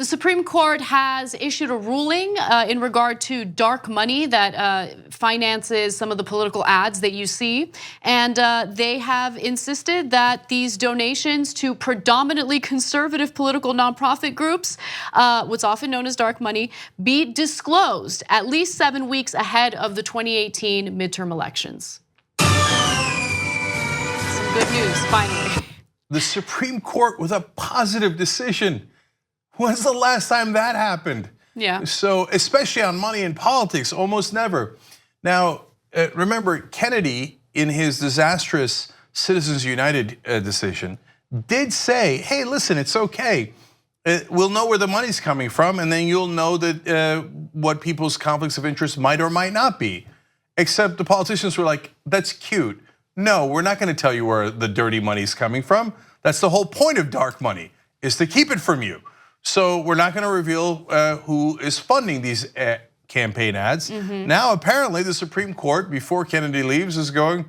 The Supreme Court has issued a ruling in regard to dark money that finances some of the political ads that you see. And they have insisted that these donations to predominantly conservative political nonprofit groups, what's often known as dark money, be disclosed at least 7 weeks ahead of the 2018 midterm elections. Some good news, finally. The Supreme Court with a positive decision. When's the last time that happened? Yeah. So, especially on money in politics, almost never. Now, remember, Kennedy, in his disastrous Citizens United decision, did say, hey, listen, it's okay. We'll know where the money's coming from, and then you'll know that what people's conflicts of interest might or might not be. Except the politicians were like, that's cute. No, we're not gonna tell you where the dirty money's coming from. That's the whole point of dark money, is to keep it from you. So we're not gonna reveal who is funding these campaign ads. Now, apparently, the Supreme Court, before Kennedy leaves, is going,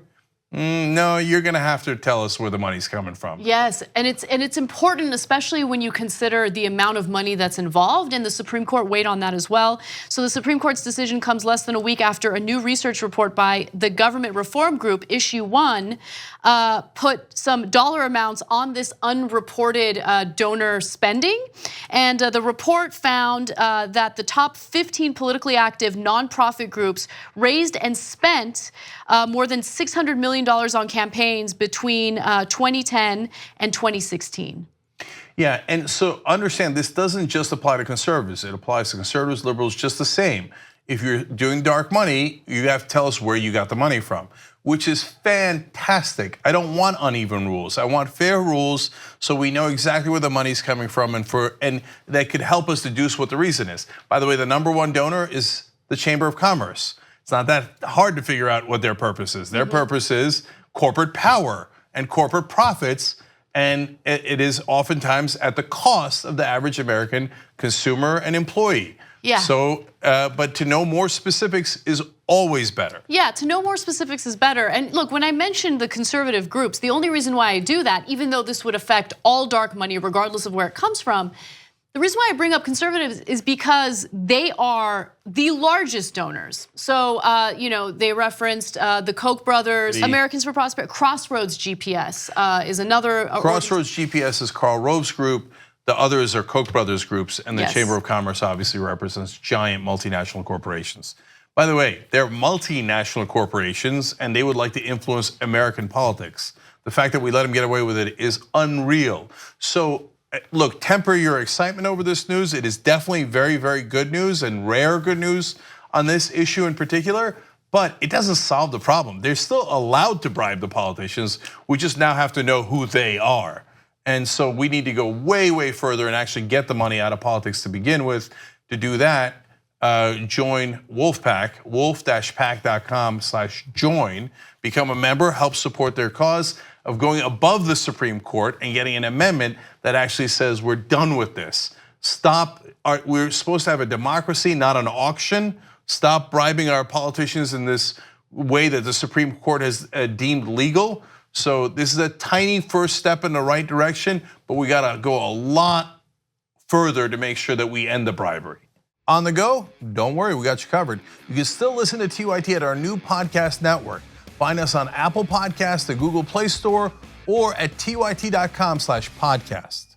no, you're gonna have to tell us where the money's coming from. Yes, and it's important, especially when you consider the amount of money that's involved, and the Supreme Court weighed on that as well. So the Supreme Court's decision comes less than a week after a new research report by the government reform group, Issue 1, put some dollar amounts on this unreported donor spending. And the report found that the top 15 politically active nonprofit groups raised and spent more than $600 million on campaigns between 2010 and 2016. Yeah, and so understand, this doesn't just apply to conservatives. It applies to conservatives, liberals, just the same. If you're doing dark money, you have to tell us where you got the money from, which is fantastic. I don't want uneven rules. I want fair rules so we know exactly where the money's coming from, and that could help us deduce what the reason is. By the way, the #1 donor is the Chamber of Commerce. It's not that hard to figure out what their purpose is. Their purpose is corporate power and corporate profits, and it is oftentimes at the cost of the average American consumer and employee. Yeah. So, but to know more specifics is always better. Yeah, to know more specifics is better. And look, when I mentioned the conservative groups, the only reason why I do that, even though this would affect all dark money regardless of where it comes from, the reason why I bring up conservatives is because they are the largest donors. So, they referenced the Koch brothers, Americans for Prosperity, Crossroads GPS is another. Crossroads GPS is Karl Rove's group. The others are Koch brothers groups, and the Chamber of Commerce obviously represents giant multinational corporations. By the way, they're multinational corporations, and they would like to influence American politics. The fact that we let them get away with it is unreal. So, look, temper your excitement over this news. It is definitely very, very good news and rare good news on this issue in particular, but it doesn't solve the problem. They're still allowed to bribe the politicians. We just now have to know who they are. And so we need to go way, way further and actually get the money out of politics to begin with. To do that, join Wolfpack, wolf-pack.com/join. Become a member, help support their cause of going above the Supreme Court and getting an amendment that actually says we're done with this. Stop, we're supposed to have a democracy, not an auction. Stop bribing our politicians in this way that the Supreme Court has deemed legal. So this is a tiny first step in the right direction, but we gotta go a lot further to make sure that we end the bribery. On the go, don't worry, we got you covered. You can still listen to TYT at our new podcast network. Find us on Apple Podcasts, the Google Play Store, or at tyt.com/podcast.